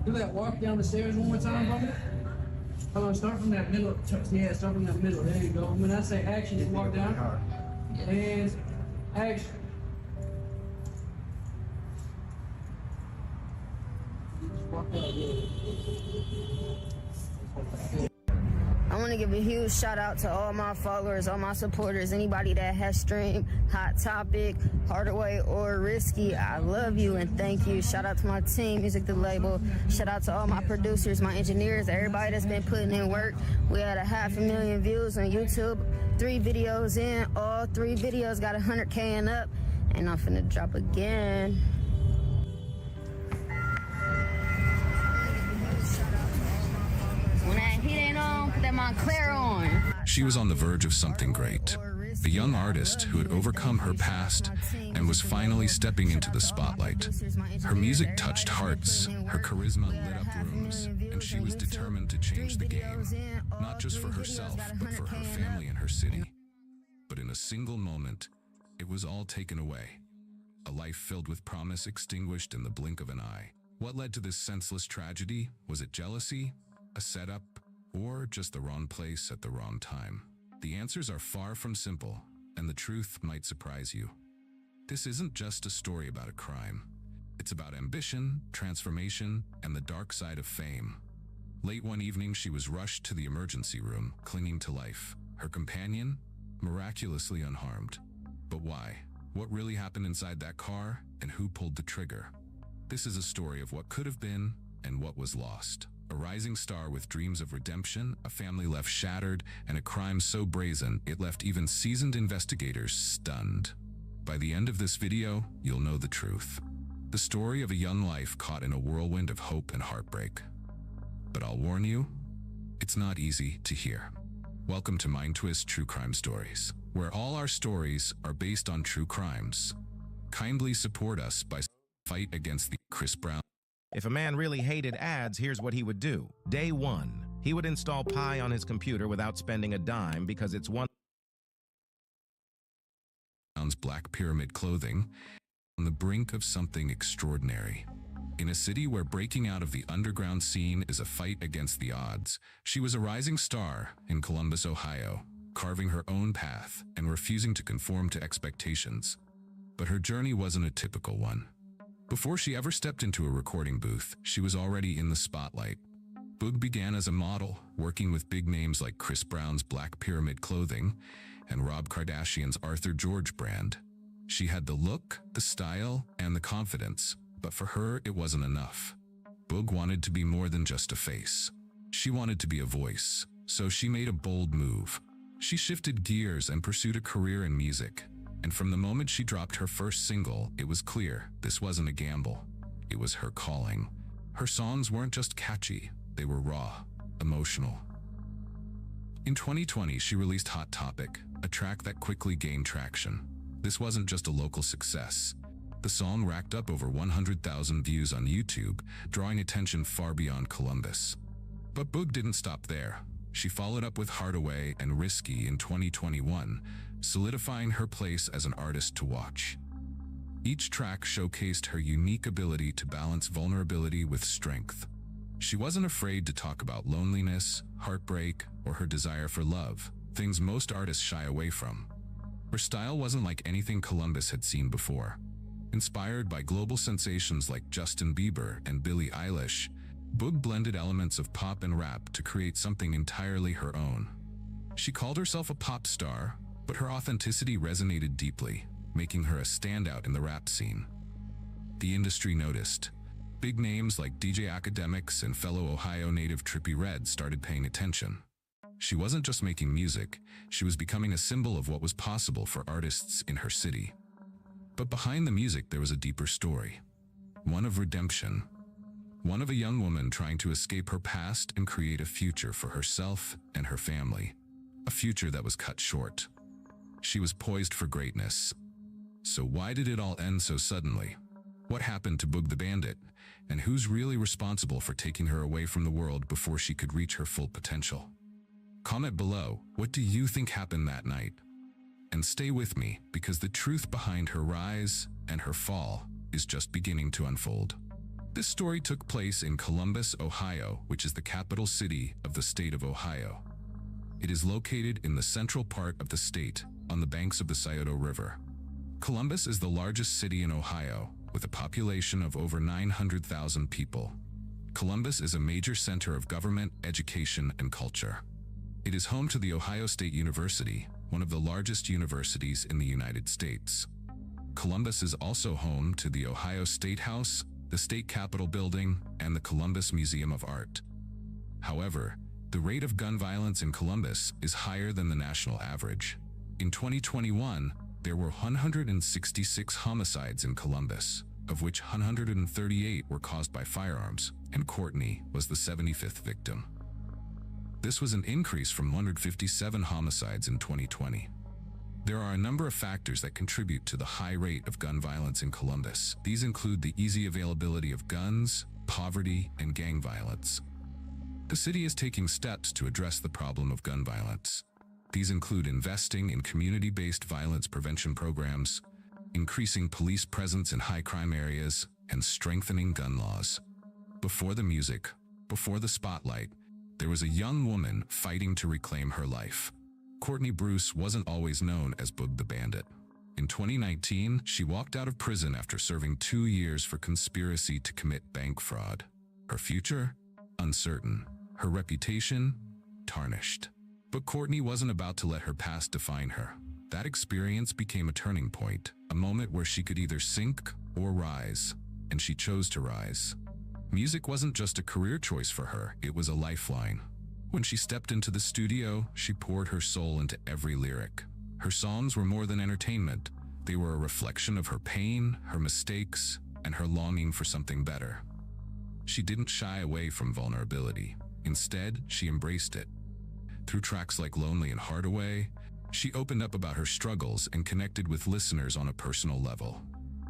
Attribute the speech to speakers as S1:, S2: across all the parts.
S1: Do that walk down the stairs one more time, brother. Come on, start from that middle. Yeah, start from that middle. There you go. When I say action, you walk down. And action. Walk out,
S2: I want to give a huge shout out to all my followers, all my supporters, anybody that has streamed Hot Topic, Hardaway, or Risky. I love you and thank you. Shout out to my team, Music the Label. Shout out to all my producers, my engineers, everybody that's been putting in work. We had 500,000 views on YouTube. 3 videos in, all 3 videos got 100K and up. And I'm finna drop again. When that heat ain't on, put that Montclair on.
S3: She was on the verge of something great. A young artist who had overcome her past and was finally stepping into the spotlight. Her music touched hearts, her charisma lit up rooms, and she was determined to change the game, not just for herself, but for her family and her city. But in a single moment, it was all taken away. A life filled with promise extinguished in the blink of an eye. What led to this senseless tragedy? Was it jealousy, a setup, or just the wrong place at the wrong time? The answers are far from simple, and the truth might surprise you. This isn't just a story about a crime. It's about ambition, transformation, and the dark side of fame. Late one evening, she was rushed to the emergency room, clinging to life. Her companion, miraculously unharmed. But why? What really happened inside that car, and who pulled the trigger? This is a story of what could have been and what was lost. A rising star with dreams of redemption, a family left shattered, and a crime so brazen it left even seasoned investigators stunned. By the end of this video, you'll know the truth. The story of a young life caught in a whirlwind of hope and heartbreak. But I'll warn you, it's not easy to hear. Welcome to Mind Twist True Crime Stories, where all our stories are based on true crimes. Kindly support us by fight against the Chris Brown.
S4: If a man really hated ads, here's what he would do. Day 1, he would install Pi on his computer without spending a dime because it's one
S3: Black pyramid clothing on the brink of something extraordinary. In a city where breaking out of the underground scene is a fight against the odds, she was a rising star in Columbus, Ohio, carving her own path and refusing to conform to expectations. But her journey wasn't a typical one. Before she ever stepped into a recording booth, she was already in the spotlight. Boog began as a model, working with big names like Chris Brown's Black Pyramid Clothing and Rob Kardashian's Arthur George brand. She had the look, the style, and the confidence, but for her it wasn't enough. Boog wanted to be more than just a face. She wanted to be a voice, so she made a bold move. She shifted gears and pursued a career in music. And from the moment she dropped her first single, it was clear this wasn't a gamble. It was her calling. Her songs weren't just catchy, they were raw, emotional. In 2020, she released Hot Topic, a track that quickly gained traction. This wasn't just a local success. The song racked up over 100,000 views on YouTube, drawing attention far beyond Columbus. But Boog didn't stop there. She followed up with Hardaway and Risky in 2021, solidifying her place as an artist to watch. Each track showcased her unique ability to balance vulnerability with strength. She wasn't afraid to talk about loneliness, heartbreak, or her desire for love, things most artists shy away from. Her style wasn't like anything Columbus had seen before. Inspired by global sensations like Justin Bieber and Billie Eilish, Boog blended elements of pop and rap to create something entirely her own. She called herself a pop star, but her authenticity resonated deeply, making her a standout in the rap scene. The industry noticed. Big names like DJ Academics and fellow Ohio native Trippie Redd started paying attention. She wasn't just making music, she was becoming a symbol of what was possible for artists in her city. But behind the music there was a deeper story. One of redemption. One of a young woman trying to escape her past and create a future for herself and her family. A future that was cut short. She was poised for greatness. So why did it all end so suddenly? What happened to Boog the Bandit? And who's really responsible for taking her away from the world before she could reach her full potential? Comment below, what do you think happened that night? And stay with me, because the truth behind her rise and her fall is just beginning to unfold. This story took place in Columbus, Ohio, which is the capital city of the state of Ohio. It is located in the central part of the state, on the banks of the Scioto River. Columbus is the largest city in Ohio, with a population of over 900,000 people. Columbus is a major center of government, education, and culture. It is home to the Ohio State University, one of the largest universities in the United States. Columbus is also home to the Ohio State House, the State Capitol Building, and the Columbus Museum of Art. However, the rate of gun violence in Columbus is higher than the national average. In 2021, there were 166 homicides in Columbus, of which 138 were caused by firearms, and Courtney was the 75th victim. This was an increase from 157 homicides in 2020. There are a number of factors that contribute to the high rate of gun violence in Columbus. These include the easy availability of guns, poverty, and gang violence. The city is taking steps to address the problem of gun violence. These include investing in community-based violence prevention programs, increasing police presence in high-crime areas, and strengthening gun laws. Before the music, before the spotlight, there was a young woman fighting to reclaim her life. Courtney Bruce wasn't always known as Boog the Bandit. In 2019, she walked out of prison after serving 2 years for conspiracy to commit bank fraud. Her future? Uncertain. Her reputation? Tarnished. But Courtney wasn't about to let her past define her. That experience became a turning point, a moment where she could either sink or rise, and she chose to rise. Music wasn't just a career choice for her, it was a lifeline. When she stepped into the studio, she poured her soul into every lyric. Her songs were more than entertainment. They were a reflection of her pain, her mistakes, and her longing for something better. She didn't shy away from vulnerability. Instead, she embraced it. Through tracks like Lonely and Hardaway, she opened up about her struggles and connected with listeners on a personal level.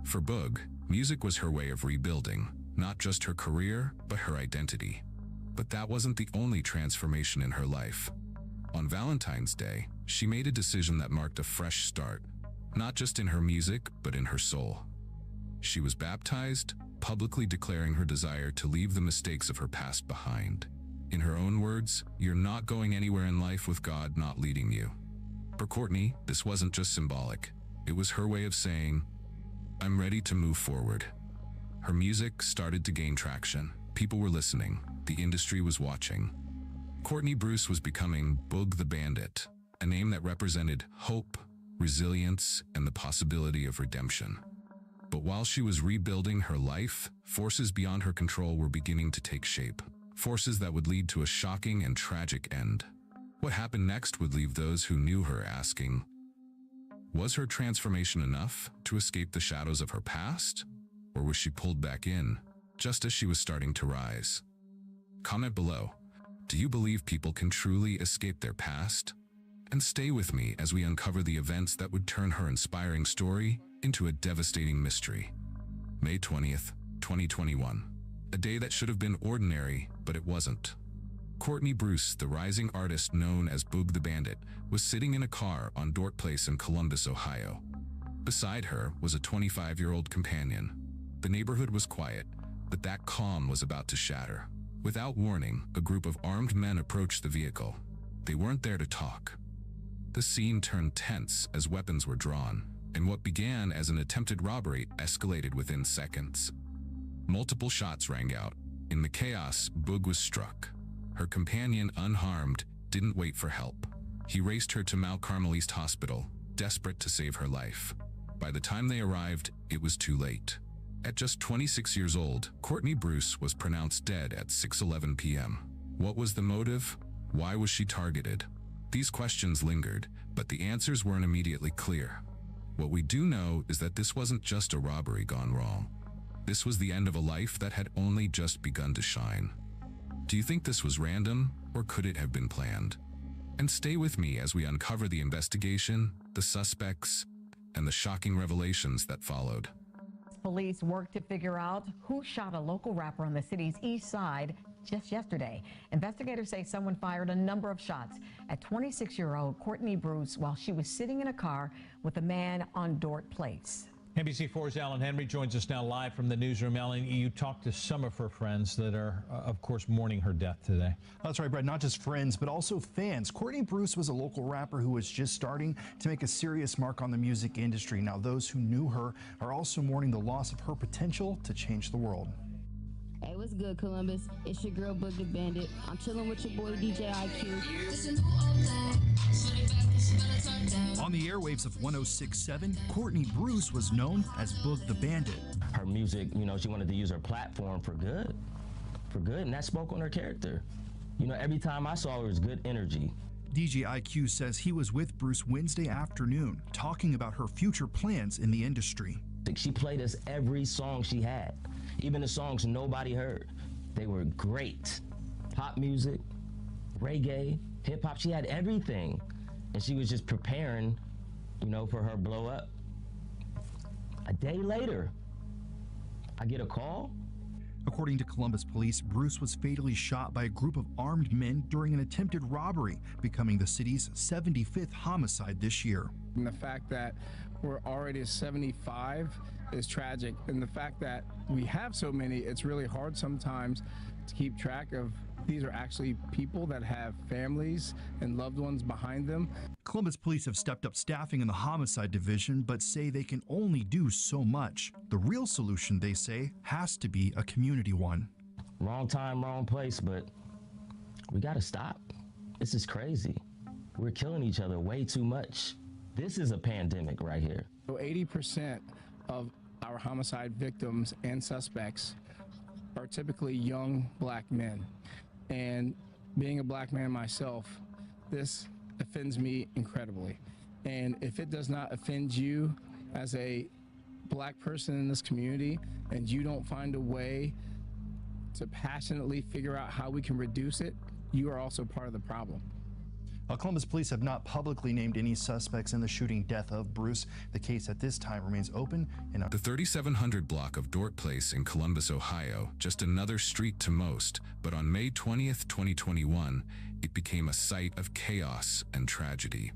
S3: For Boog, music was her way of rebuilding, not just her career, but her identity. But that wasn't the only transformation in her life. On Valentine's Day, she made a decision that marked a fresh start, not just in her music, but in her soul. She was baptized, publicly declaring her desire to leave the mistakes of her past behind. In her own words, "You're not going anywhere in life with God not leading you." For Courtney, this wasn't just symbolic. It was her way of saying, "I'm ready to move forward." Her music started to gain traction. People were listening. The industry was watching. Courtney Bruce was becoming Boog the Bandit, a name that represented hope, resilience, and the possibility of redemption. But while she was rebuilding her life, forces beyond her control were beginning to take shape. Forces that would lead to a shocking and tragic end. What happened next would leave those who knew her asking, was her transformation enough to escape the shadows of her past? Or was she pulled back in, just as she was starting to rise? Comment below. Do you believe people can truly escape their past? And stay with me as we uncover the events that would turn her inspiring story into a devastating mystery. May 20th, 2021. A day that should have been ordinary, but it wasn't. Courtney Bruce, the rising artist known as Boog the Bandit, was sitting in a car on Dort Place in Columbus, Ohio. Beside her was a 25-year-old companion. The neighborhood was quiet, but that calm was about to shatter. Without warning, a group of armed men approached the vehicle. They weren't there to talk. The scene turned tense as weapons were drawn, and what began as an attempted robbery escalated within seconds. Multiple shots rang out. In the chaos, Boog was struck. Her companion, unharmed, didn't wait for help. He raced her to Mount Carmel East Hospital, desperate to save her life. By the time they arrived, it was too late. At just 26 years old, Courtney Bruce was pronounced dead at 6:11 p.m. What was the motive? Why was she targeted? These questions lingered, but the answers weren't immediately clear. What we do know is that this wasn't just a robbery gone wrong. This was the end of a life that had only just begun to shine. Do you think this was random, or could it have been planned? And stay with me as we uncover the investigation, the suspects, and the shocking revelations that followed.
S5: Police worked to figure out who shot a local rapper on the city's east side just yesterday. Investigators say someone fired a number of shots at 26-year-old Courtney Bruce while she was sitting in a car with a man on Dort Place.
S6: NBC4's Alan Henry joins us now live from the newsroom. Alan, you talked to some of her friends that are, of course, mourning her death today.
S7: That's right, Brett. Not just friends, but also fans. Courtney Bruce was a local rapper who was just starting to make a serious mark on the music industry. Now, those who knew her are also mourning the loss of her potential to change the world.
S2: Hey, what's good, Columbus? It's your girl, Boog the Bandit. I'm chilling with your boy, DJ IQ.
S7: On the airwaves of 106.7, Courtney Bruce was known as Boog the Bandit.
S8: Her music, you know, she wanted to use her platform for good, and that spoke on her character. You know, every time I saw her, it was good energy.
S7: DJ IQ says he was with Bruce Wednesday afternoon, talking about her future plans in the industry.
S8: She played us every song she had, even the songs nobody heard. They were great. Pop music, reggae, hip hop, she had everything. And she was just preparing, you know, for her blow up. A day later, I get a call.
S7: According to Columbus police, Bruce was fatally shot by a group of armed men during an attempted robbery, becoming the city's 75th homicide this year.
S9: And the fact that we're already at 75 is tragic. And the fact that we have so many, it's really hard sometimes to keep track of. These are actually people that have families and loved ones behind them.
S7: Columbus police have stepped up staffing in the homicide division, but say they can only do so much. The real solution, they say, has to be a community one.
S8: Wrong time, wrong place, but we gotta stop. This is crazy. We're killing each other way too much. This is a pandemic right here.
S9: So 80% of our homicide victims and suspects are typically young black men. And being a black man myself, this offends me incredibly. And if it does not offend you as a black person in this community, and you don't find a way to passionately figure out how we can reduce it, you are also part of the problem.
S7: Columbus police have not publicly named any suspects in the shooting death of Bruce. The case at this time remains open.
S3: The 3700 block of Dort Place in Columbus, Ohio, just another street to most, but on May 20th, 2021, it became a site of chaos and tragedy.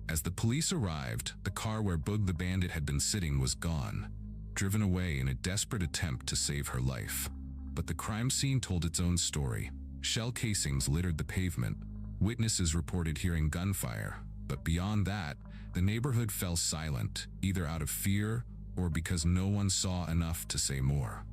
S3: As the police arrived, the car where Boog the Bandit had been sitting was gone, driven away in a desperate attempt to save her life. But the crime scene told its own story. Shell casings littered the pavement. Witnesses reported hearing gunfire, but beyond that, the neighborhood fell silent, either out of fear or because no one saw enough to say more.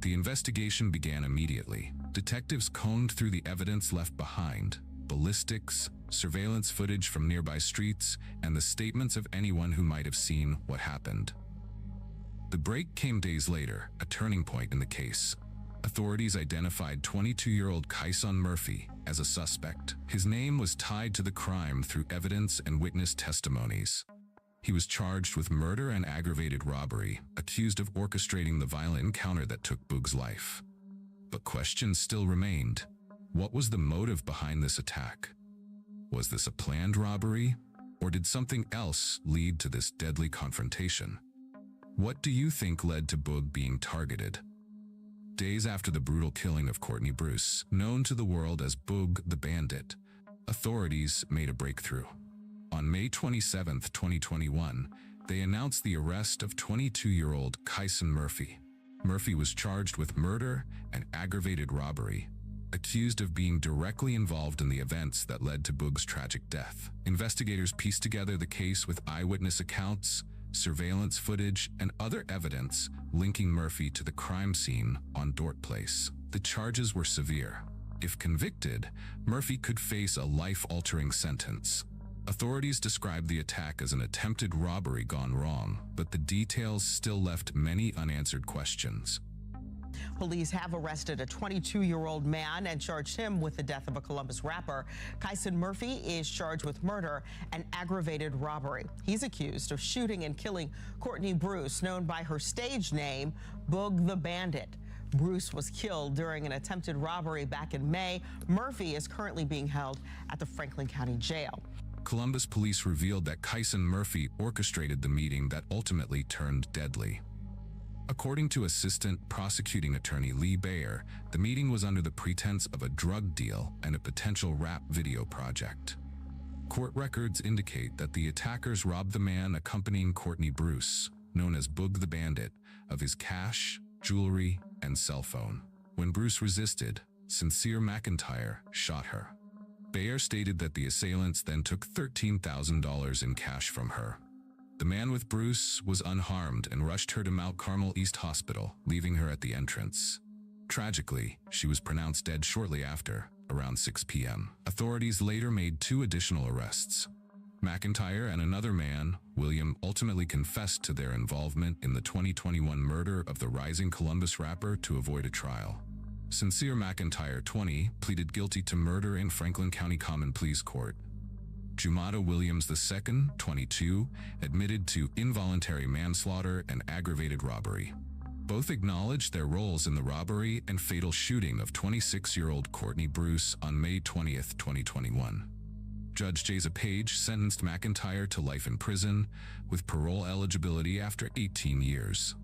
S3: The investigation began immediately. Detectives combed through the evidence left behind: ballistics, surveillance footage from nearby streets, and the statements of anyone who might have seen what happened. The break came days later, a turning point in the case. Authorities identified 22-year-old Kyson Murphy as a suspect. His name was tied to the crime through evidence and witness testimonies. He was charged with murder and aggravated robbery, accused of orchestrating the violent encounter that took Boog's life. But questions still remained. What was the motive behind this attack? Was this a planned robbery, or did something else lead to this deadly confrontation? What do you think led to Boog being targeted? Days after the brutal killing of Courtney Bruce, known to the world as Boog the Bandit, authorities made a breakthrough. On May 27, 2021, they announced the arrest of 22-year-old Kyson Murphy. Murphy was charged with murder and aggravated robbery, accused of being directly involved in the events that led to Boog's tragic death. Investigators pieced together the case with eyewitness accounts, surveillance footage, and other evidence linking Murphy to the crime scene on Dort Place. The charges were severe. If convicted, Murphy could face a life-altering sentence. Authorities described the attack as an attempted robbery gone wrong, but the details still left many unanswered questions.
S10: Police have arrested a 22-year-old man and charged him with the death of a Columbus rapper. Kyson Murphy is charged with murder and aggravated robbery. He's accused of shooting and killing Courtney Bruce, known by her stage name, Boog the Bandit. Bruce was killed during an attempted robbery back in May. Murphy is currently being held at the Franklin County Jail.
S3: Columbus police revealed that Kyson Murphy orchestrated the meeting that ultimately turned deadly. According to Assistant Prosecuting Attorney Lee Bayer, the meeting was under the pretense of a drug deal and a potential rap video project. Court records indicate that the attackers robbed the man accompanying Courtney Bruce, known as Boog the Bandit, of his cash, jewelry, and cell phone. When Bruce resisted, Sincere McIntyre shot her. Bayer stated that the assailants then took $13,000 in cash from her. The man with Bruce was unharmed and rushed her to Mount Carmel East Hospital, leaving her at the entrance. Tragically, she was pronounced dead shortly after, around 6 p.m. Authorities later made 2 additional arrests. McIntyre and another man, William, ultimately confessed to their involvement in the 2021 murder of the rising Columbus rapper to avoid a trial. Sincere McIntyre, 20, pleaded guilty to murder in Franklin County Common Pleas Court. Jumata Williams II, 22, admitted to involuntary manslaughter and aggravated robbery. Both acknowledged their roles in the robbery and fatal shooting of 26-year-old Courtney Bruce on May 20, 2021. Judge Jasa Page sentenced McIntyre to life in prison, with parole eligibility after 18 years.